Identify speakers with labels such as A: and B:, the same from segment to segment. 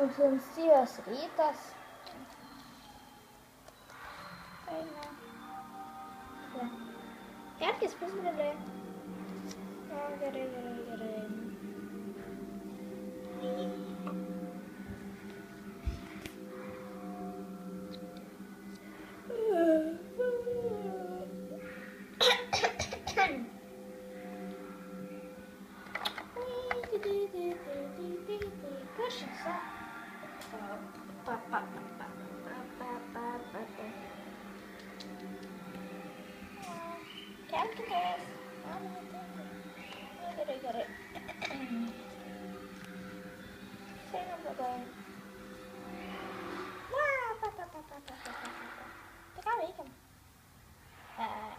A: Toks ankstyvas rytas. Eina. Kelkis pusbroliai. O, gerai. Kas čia kelkitės. Gerai. Einam tada. Tai ką veikiam?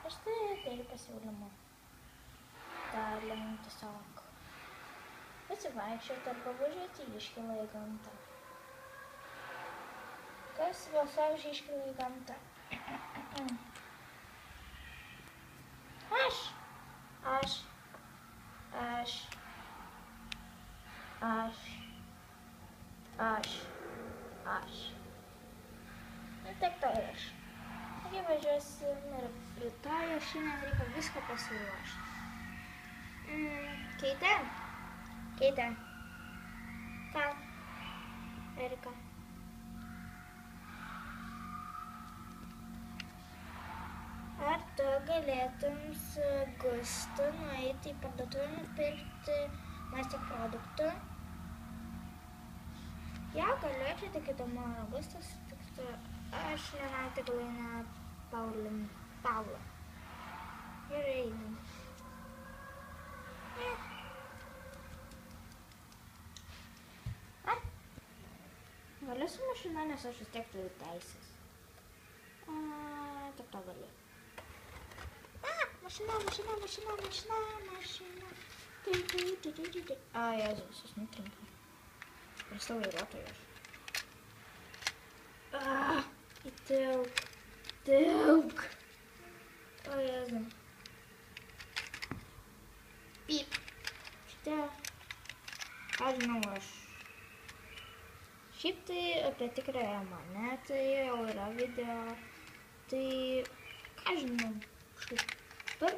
A: Aš turiu pasiūlymų. Galim tiesiog pasivaikščioti arba važiuoti į Iškilą į gamtą. Kas balsavo už Iškilą į gamtą? Aš. Nu, tik to ir aš. Taigi važiuosim ir rytoj, šiandien reikia viską pasiruošti. Keitė? Ką? Erika. Ar tu galėtum su Gustu nueiti į parduotuvę nupirkti maisto produktų? Ja, galėčiau, tik įdomu, ar Gustas tiktų. Aš nenau, tik laina Paula. Gerai, einam. Galiu su mašina, nes aš vis tiek turiu teisės. Tik to galiu. Mašina. Jėzus, jis nutrinka. Prasta vairuotojas. Įtilk. Jėzu. Pyp. Šitie. Ką žinau aš. Šiaip tai apie tikrąją mane, tai jau yra video. Tai, ką žinau,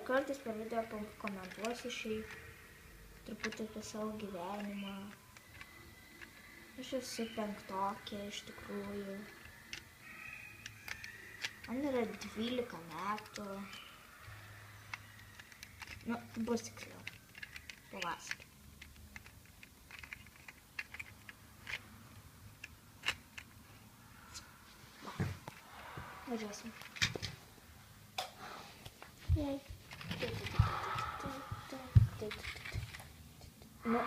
A: kartais per video komentuosiu šiaip truputį apie savo gyvenimą. Aš esu 5-okė iš tikrųjų. Man yra 12 metų. Nu, bus tiksliau. Pavasarį. Važiuosim. Jei. Nu.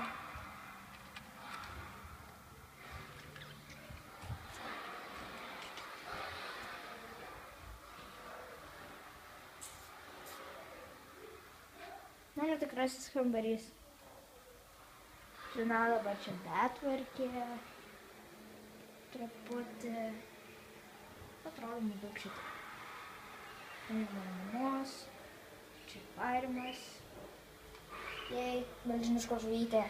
A: Mano tikrasis kambarys. Žinau, dabar čia betvarkė. Truputį. Atrodo, maždaug šitą. Čia mamos. Čia varimas. Jei, milžiniška žuvytė.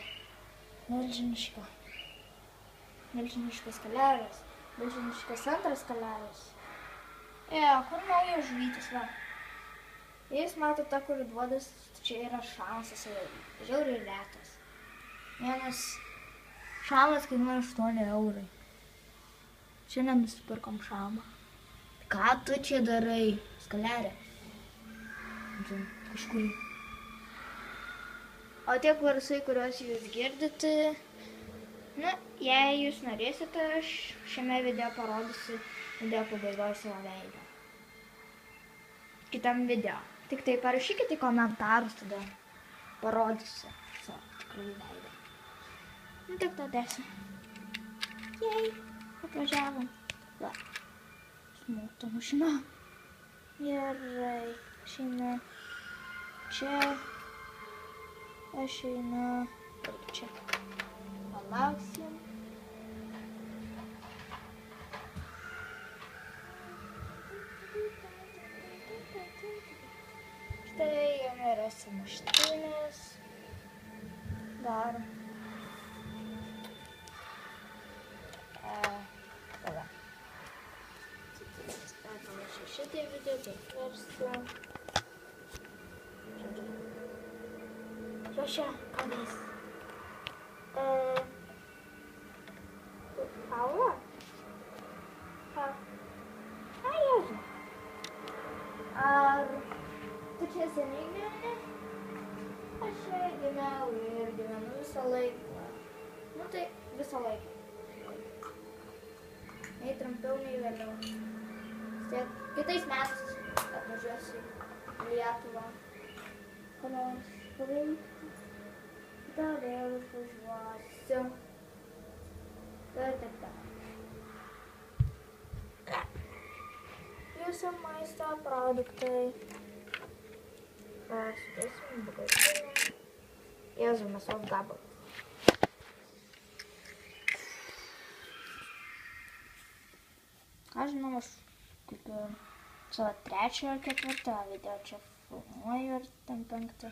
A: Milžiniškas kalėras. Milžiniškas antras kalėras. Kur naujas žuvytis, va? Jis mato tą, kur duodas, čia yra šamas, jis žiauriai retas. Vienas šamas kainuoja 8 eurai. Šiandien nusipirkom šamą. Ką tu čia darai? Skalerė. Kažkur. O tie garsai, kuriuos jūs girdite, jei jūs norėsite, aš šiame video parodysiu video pabaigoje savo veidą. Kitam video. Tik tai parašykite į komentarus, tada parodysiu savo tikrąjį veidą. Tik to dėsiu. Jei, atvažiavom. Va. Smūta mašina. Gerai. Aš einu čia. Aš einu čia. Palauksim. Štai jame yra sumuštinės. Dar. kitiem video, tiek versti. Žodžiu, kanais. Paula? Ką? Ai, Jėzu. Ar tu čia seniai gyveni? Aš čia gimiau ir gyvenu visą laiką. Nu tai visą laiką. Nei trumpiau, nei vėliau. Tiek kitais metais atvažiuosiu į Lietuvą. Ką nors padaryti. Tada vėl išvažiuosiu. Ir taip toliau. Jūsų maisto produktai. Sudėsim bagažinę. Jėzau, mėsos gabalas. Aš žinau, aš kokiu savo 3 ar 4 video čia filmuoju ir ten 5.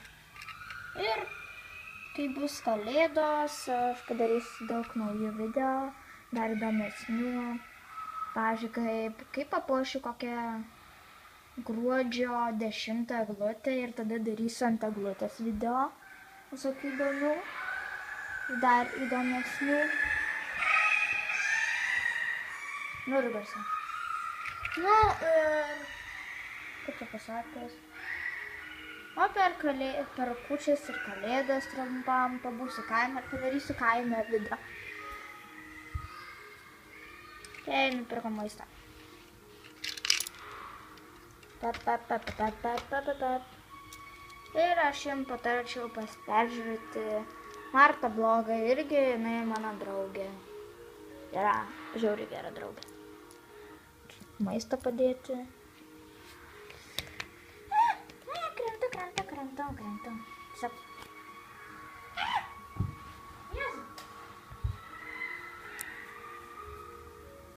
A: Ir kai bus kalėdos, aš padarysiu daug naujų video, dar įdomesnių. Pavyzdžiui, kaip papuošiu kokią gruodžio 10 eglutę ir tada darysiu ant eglutės video. Visokių įdomių, dar įdomesnių. Nu ir garsiai. Nu ir, kaip čia pasakęs, o per kūčias ir kalėdas trumpam pabūsiu kaime ir padarysiu kaime video. Tai nupirko maistą. Ir aš jums patarčiau peržiūrėti Martą blogą, irgi jinai mano draugė. Yra žiauriai gera draugė. Maistą padėti. Krentu. Tiesiog